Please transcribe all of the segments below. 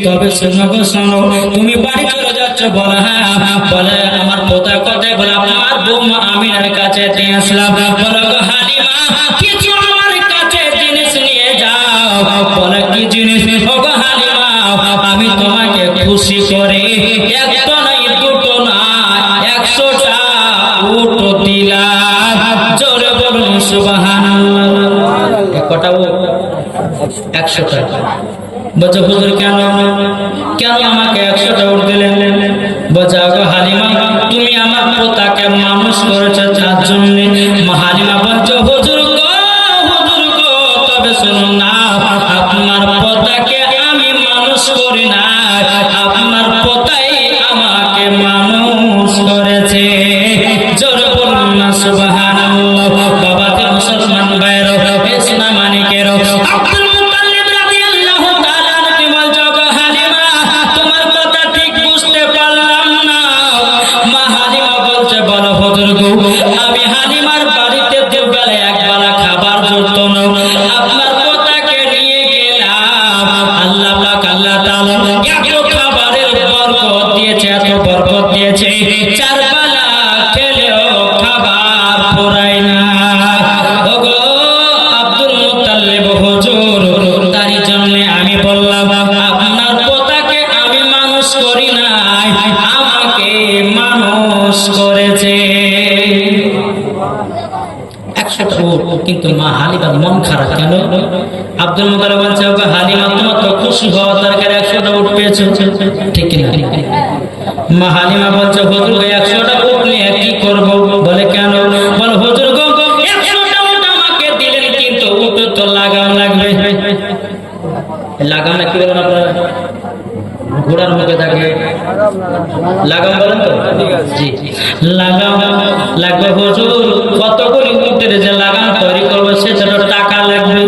তবে শোনো গো শোনো, তুমি বাড়ি চলে যাচ্ছ? বলে হ্যাঁ। বলে আমার পোতা কোথায়? বলে আমার বৌমা আমিনার কাছে দিয়ে আসলাম। বলে গো হালিমা, কিছু আমার কাছে জিনিস নিয়ে যাও। বলে কি জিনিস? ও গো হালিমা, আমি তোমাকে খুশি করে একটা নাই দুটো না 100টা উট দিলাম। জোরে বলুন সুবহানাল্লাহ। কটা উট? 100টা। বলছে হুজুর কেন কেন আমাকে 100টা উট দিলেন? বলছে গো হালিমা, তুমি আমার পোতাকে মানুষ করেছো তার জন্য। হালিমা বলছে হুজুর গো, হুজুর গো, তবে শুনুন না, আপনার পোতাকে আমি মানুষ করি না, আপনার পোতাই আমাকে মানুষ করেছে। জোরে বলুন না সুবহানাল্লাহ। বাবাকে মুসলমান ভাইরা, ইসলাম মানিকেরা, আব্দুল মুত্তালিব রাদিয়াল্লাহু তাআলা আনহু বলছে গো হালিমা, তোমার কথা ঠিক বুঝতে পারলাম না। মা হালিমা বলছে বলো হুজুর গো, আমি হালিমার বাড়িতে দুবেলা একবেলা খাবার জুটতো না, আপনার পোতাকে নিয়ে গেলাম। আল্লাহ পাক আল্লাহ তাআলা এত খাবারের বরকত দিয়েছে, এত বরকত দিয়েছে, 4 বেলা খেলেও খাবার ফুরায় না। ওগো আব্দুল মুত্তালিব হুজুর, তারই জন্য আমি বললাম আপনার পোতাকে আমি মানুষ করি নাই, আমাকে মানুষ করেছে। 100টা উট। কিন্তু মা হালিমার মন খারাপ কেন? আব্দুল মুত্তালিব বলছে ওগো হালিমা, তোমার তো খুশি হওয়া দরকার, 100টা উট পেয়েছো, ঠিক কিনা? মা হালিমা বলছে হুজুর গো 100টা উট নিয়ে কি করব? বলে কেন? বলে হুজুর গো 100টা উট আমাকে দিলেন, কিন্তু উট তো লাগাম লাগবে। লাগাম না কি বলেন আপনারা? ঘোড়ার মুখে থাকলে লাগাম বলেন তো? জি, লাগাম লাগবে হুজুর। কতগুলি উটের যে লাগাম তৈরি করবো সেটা টাকা লাগবে,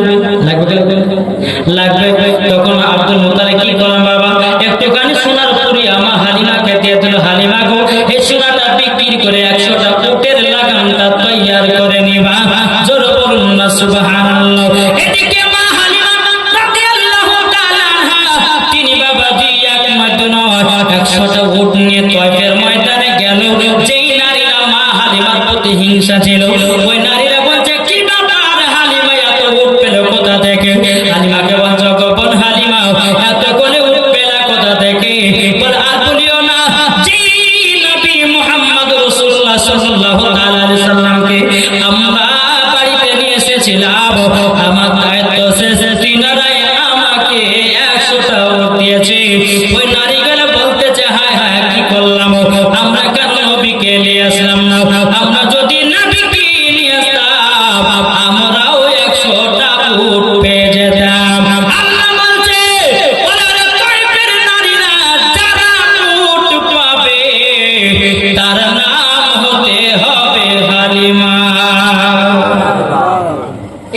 লাগবে। তখন আব্দুল মুত্তালিব কি করলেন? বাবা একটুখানি সোনার পুরি আমার হালিমাকে দিয়ে দিল। হালিমা গো, এই সোনাটা বিক্রি করে 100টা উটের লাগামটা তৈয়ার করে নিবা। জোরে বলুন না সুবহানাল্লাহ। এদিকে মা হালিমা রাদিয়াল্লাহু তাআলা আনহা, তিনি বাবাজি এক মাত্র নয় 100টা উট নিয়ে তয়ফের ময়দানে গেল। যেই নারীরা মা হালিমার প্রতি হিংসা ছিল, ওই নারীরা বলছে কি ব্যাপার, হালিমা এত উট পেল কোথা থেকে? হালিমাকে বলছে গো বোন হালিমা, এত করে উট পেলা কোথা থেকে? বল আর বলিও না, যে নবী মুহাম্মদ রাসূলুল্লাহ সাল্লাল্লাহু আলাইহি সাল্লামকে আমরা বাড়িতে নিয়ে এসেছিলাম, আমার দায়িত্ব শেষে তিনারাই আমাকে 100টা উট দিয়েছে। ওই নারীগুলো বলতেছে হায় হায় কি করলাম, আমরা কেন নবীকে নিয়ে আসলাম না? আমরা যদি নবীকে নিয়ে আসতাম আমরাও 100টা উট পেয়ে যেতাম। আল্লাহ বলছে ওরে তয়ফের নারীরা যারা উট পাবে তার নাম হতে হবে হালিমা।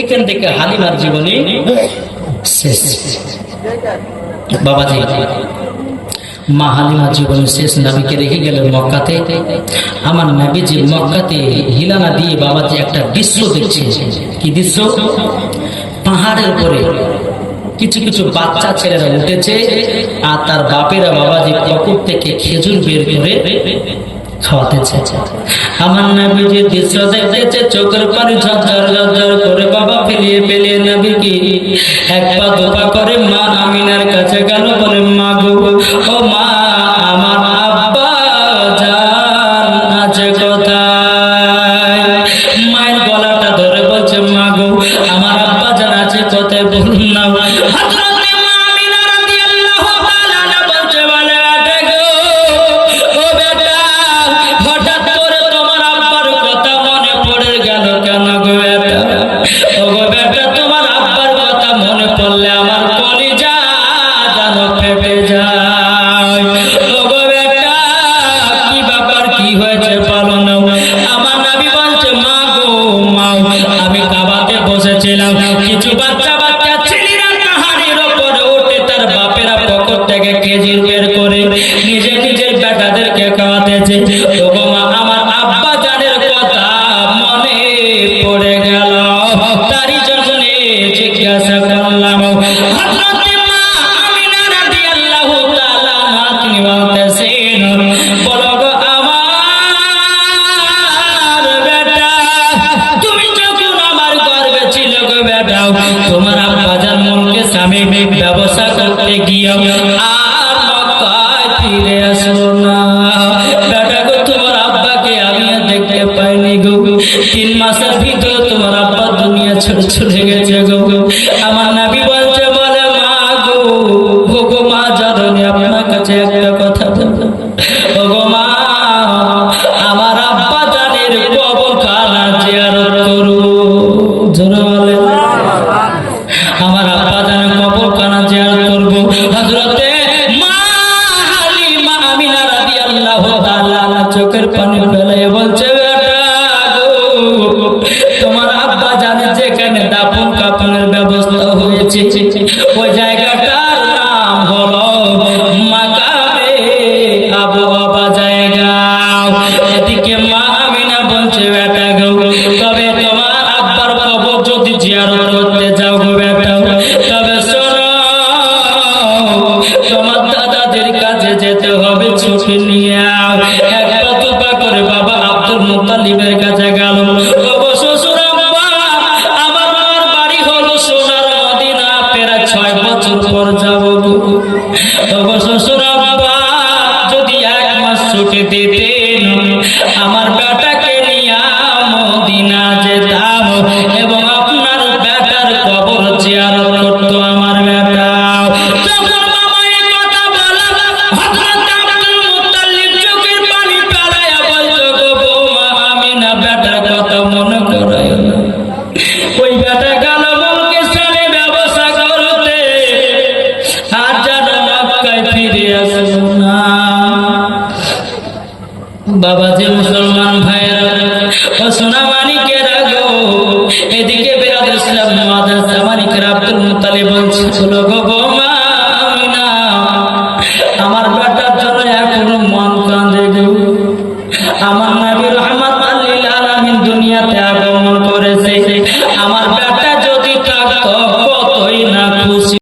এখান থেকে হালিমার জীবনী শেষ। বাবাজি মা হালিমা জীবন শেষ। নবীকে রেখে গেলেন মক্কাতে। আমার নবীজি মক্কাতে হিলানা দিয়ে বাবাজি একটা দৃশ্য দেখছে। কি দৃশ্য? পাহাড়ের উপরে কিছু কিছু বাচ্চা ছেলেরা উঠেছে, আর তার বাপেরা বাবাজি পুকুর থেকে খেজুর বের করে খাওয়াতেছে। আমার নবীজি দৃশ্য দেখতেছে, চোখের পানি ঝরঝর ঝরঝর করে বাবা ফেলিয়ে ফেলিয়ে নবীকে এক পা দুপা করে মা আমিনার কাছে গেল। বলে মা গো, ও মা, আমার আব্বা জান আছে কোথায়? মায়ের গলাটা ধরে বলছে মা গো, আমার আব্বা জান আছে কোথায় বলুন না। কিছু বাচ্চা বাচ্চা ছেলেরা পাহাড়ের উপরে উঠে তার বাপেরা পকেট থেকে খেজুর বের করে নিজে নিজের বেটাদেরকে খাওয়াতেছে। তবু আমার আব্বা জানের কথা মনে পড়ে গেল, তারই জন্য জিজ্ঞাসা করলাম হযরত মা আমিনার ব্যবসা করতে গিয়ে আর মক্কায় ফিরে আসো না। বেটা গো তোমার আব্বাকে আমি দেখতে পাইনি গো, 3 মাসের ভিতরে তোমার আব্বা দুনিয়া ছেড়ে চলে গেছে গো। আমার নবী বলছে বলে মা গো, ও গো মা জানি আপনার কাছে একটা কথা বলবো। ও গো মা, আমার আব্বা জানের কবরখানা জিয়ারত করো। জোরে বলে আমার আব্বা জানের কবরখানা জিয়ারত করব। হযরতে মা হালিমা আমিনা রাদিয়াল্লাহু তাআলা চোখের পানি ফেলে বলছে বেটা গো, তোমার আব্বা জানে যেখানে দাফন কাফনের ব্যবস্থা হয়েছে ওই জায়গাটার নাম হলো মাকামে আবু বাবা জায়গা। এদিকে মা আমিনা বলছে বেটা গো, তবে তোমার আব্বার কবর যদি জিয়ারত করতে যাও গো বেটা, তবে শোনো তোমার দাদাদের কাছে যেতে হবে, ছুটি নিয়ে এক পা দুপা করে বাবা আব্দুল মুত্তালিবের কাছে গেল। শ্বশুর আব্বা, আমার মার বাড়ি হলো সোনার মদিনা, প্রায় 6 বছর পর যাব গো। শ্বশুর আব্বা, যদি 1 মাস ছুটি দিতেন আমার বেটাকে নিয়ে মদিনা যেতাম এবং আপনার বেটার কবর জিয়ারত করতো আমার বেটা। যখন বাবা এই কথা বলা, হযরত আব্দুল মুত্তালিব চোখের পানি ফেলায়া বলতো গো বৌমা আমিনা, বেটার কথা মনে করায় না। ওই বেটা গেল মুলকিস্তানে ব্যবসা করতে, আর যেন মক্কায় ফিরে আসলো না। বাবা যে মুসলমান ভাইরা ও সোনা মানিকেরা গো, এদিকে বেরাদুল ইসলাম মাদ্রাসা মানিকেরা আব্দুল মুত্তালিব বলছে চলো গো বৌমা আমিনা, আমার বেটার জন্য এখনো মন কাঁদে গো। আমার নবী রাহমাতুল লিল আলামিন দুনিয়াতে আগমন করেছে,